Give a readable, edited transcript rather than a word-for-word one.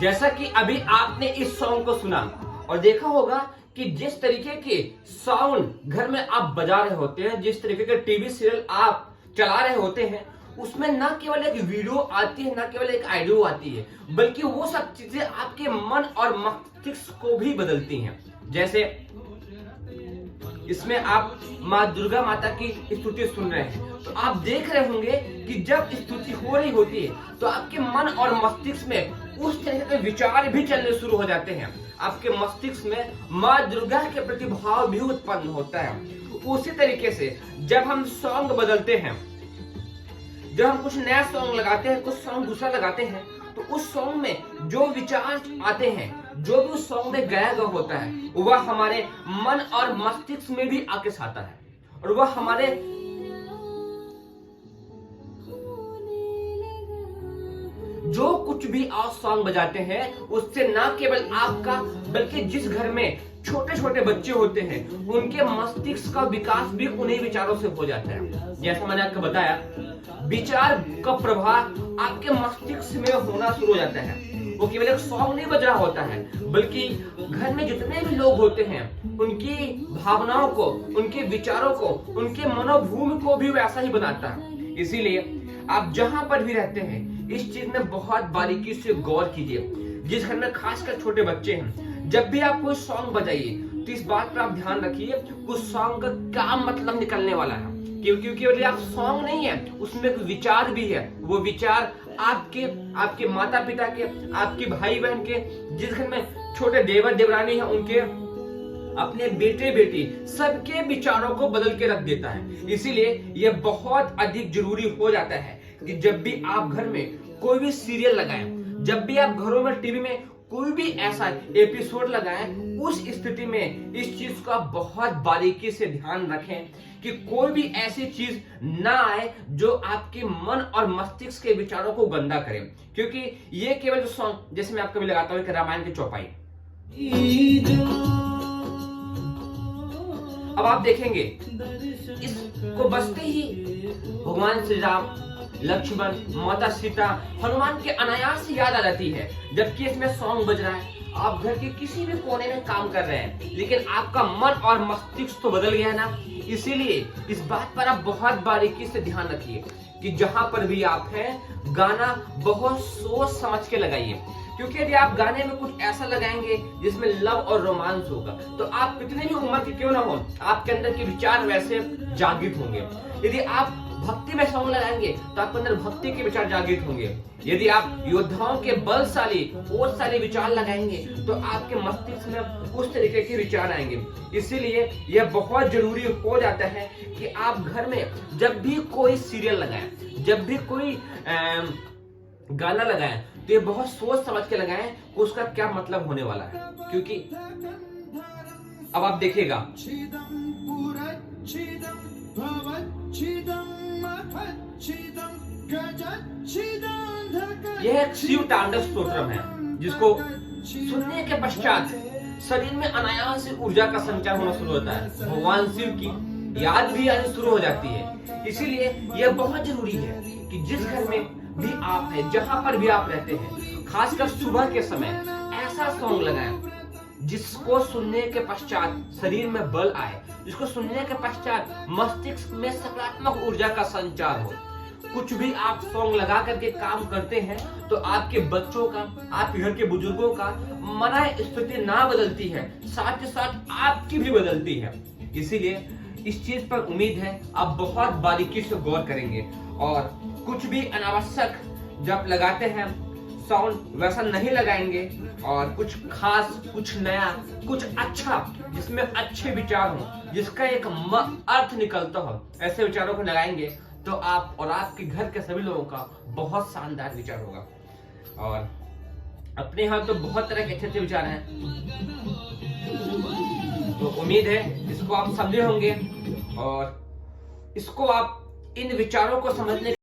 जैसा कि अभी आपने इस सॉन्ग को सुना और देखा होगा कि जिस तरीके के साउंड घर में आप बजा रहे होते हैं, जिस तरीके के टीवी सीरियल आप चला रहे होते हैं, उसमें न केवल एक वीडियो आती है, न केवल एक ऑडियो आती है, बल्कि वो सब चीजें आपके मन और मस्तिष्क को भी बदलती हैं। जैसे इसमें आप माँ दुर्गा माता की स्तुति सुन रहे हैं, तो आप देख रहे होंगे कि जब स्तुति हो रही होती है तो आपके मन और मस्तिष्क में उस तरह के विचार भी चलने शुरू हो जाते हैं। आपके मस्तिष्क में माँ दुर्गा के प्रति भाव भी उत्पन्न होता है। उसी तरीके से जब हम सॉन्ग बदलते हैं, जब हम कुछ नया सॉन्ग लगाते हैं, कुछ सॉन्ग दूसरा लगाते हैं, तो उस सॉन्ग में जो विचार आते हैं, जो भी उस सॉन्ग में गाया गया होता है, वह हमारे मन और मस्तिष्क में भी आके साता है और वह हमारे जो कुछ भी आप सॉन्ग बजाते हैं उससे ना केवल आपका बल्कि जिस घर में छोटे छोटे बच्चे होते हैं उनके मस्तिष्क का विकास भी उन्हीं विचारों से हो जाता है। जैसा मैंने आपको बताया, विचार का प्रभाव आपके मस्तिष्क में होना शुरू हो जाता है। वो केवल एक सॉन्ग नहीं बज रहा होता है, बल्कि घर में जितने भी लोग होते हैं उनकी भावनाओं को, उनके विचारों को, उनके मनोभूमि को भी वैसा ही बनाता है। इसीलिए आप जहां पर भी रहते हैं इस चीज में बहुत बारीकी से गौर कीजिए। जिस घर में खासकर छोटे बच्चे हैं, जब भी आप कोई सॉन्ग बजाइए तो इस बात पर आप ध्यान रखिए उस सॉन्ग का क्या मतलब निकलने वाला है। क्योंकि आप सॉन्ग नहीं है, उसमें एक विचार भी है। वो विचार आपके माता पिता के, आपके भाई बहन के, जिस घर में छोटे देवर देवरानी है उनके, अपने बेटे बेटी सबके विचारों को बदल के रख देता है। इसीलिए यह बहुत अधिक जरूरी हो जाता है कि जब भी आप घर में कोई भी सीरियल लगाएं, जब भी आप घरों में टीवी में कोई भी ऐसा एपिसोड लगाएं, उस स्थिति में इस चीज का बहुत बारीकी से ध्यान रखें कि कोई भी ऐसी चीज ना आए जो आपके मन और मस्तिष्क के विचारों को गंदा करे। क्योंकि ये केवल जो सॉन्ग, जैसे मैं आपको भी लगाता हूँ रामायण की चौपाई, अब आप देखेंगे इसको बजते ही भगवान श्री राम, लक्ष्मण, माता सीता, हनुमान के अनायास याद आ जाती है। जबकि इसमें सॉन्ग बज रहा है, आप घर के किसी भी कोने में काम कर रहे हैं, लेकिन आपका मन और मस्तिष्क तो बदल गया है ना। इसीलिए इस बात पर आप बहुत बारीकी से ध्यान रखिए कि जहां पर भी आप हैं गाना बहुत सोच समझ के लगाइए। क्योंकि यदि आप गाने में कुछ ऐसा लगाएंगे जिसमें लव और रोमांस होगा, तो आप कितने भी उम्र के क्यों ना हो, आपके अंदर के विचार वैसे जागृत होंगे। यदि आप भक्ति में सॉन्ग लगाएंगे तो आपके अंदर भक्ति के विचार जागृत होंगे। यदि आप योद्धाओं के बलशाली ओजशाली विचार लगाएंगे तो आपके मस्तिष्क में उस तरीके के विचार आएंगे। इसीलिए यह बहुत जरूरी हो जाता है कि आप घर में जब भी कोई सीरियल लगाएं, जब भी कोई गाना लगाएं, तो ये बहुत सोच समझ के लगाएं उसका क्या मतलब होने वाला है। क्योंकि अब आप देखिएगा, यह एक शिव तांडव स्तोत्रम है जिसको सुनने के पश्चात शरीर में अनायास से ऊर्जा का संचार होना शुरू होता है। भगवान शिव की याद भी आनी शुरू हो जाती है। इसीलिए यह बहुत जरूरी है कि जिस घर में भी आप हैं, जहां पर भी आप रहते हैं, खासकर सुबह के समय ऐसा सॉन्ग लगाएं जिसको सुनने के पश्चात शरीर में बल आए, जिसको सुनने के पश्चात मस्तिष्क में सकारात्मक ऊर्जा का संचार हो। कुछ भी आप सॉन्ग लगा करके काम करते हैं तो आपके बच्चों का, आपके घर के बुजुर्गों का मन स्थिति ना बदलती है, साथ ही साथ आपकी भी बदलती है। इसीलिए इस चीज पर उम्मीद है आप बहुत बारीकी से गौर करेंगे और कुछ भी अनावश्यक जब लगाते हैं साउंड वैसा नहीं लगाएंगे और कुछ खास, कुछ नया, कुछ अच्छा जिसमें अच्छे विचार हो, जिसका एक अर्थ निकलता हो, ऐसे विचारों को लगाएंगे तो आप और आपके घर के सभी लोगों का बहुत शानदार विचार होगा। और अपने यहाँ तो बहुत तरह के अच्छे अच्छे विचार हैं, तो उम्मीद है इसको आप समझे होंगे और इसको आप इन विचारों को समझने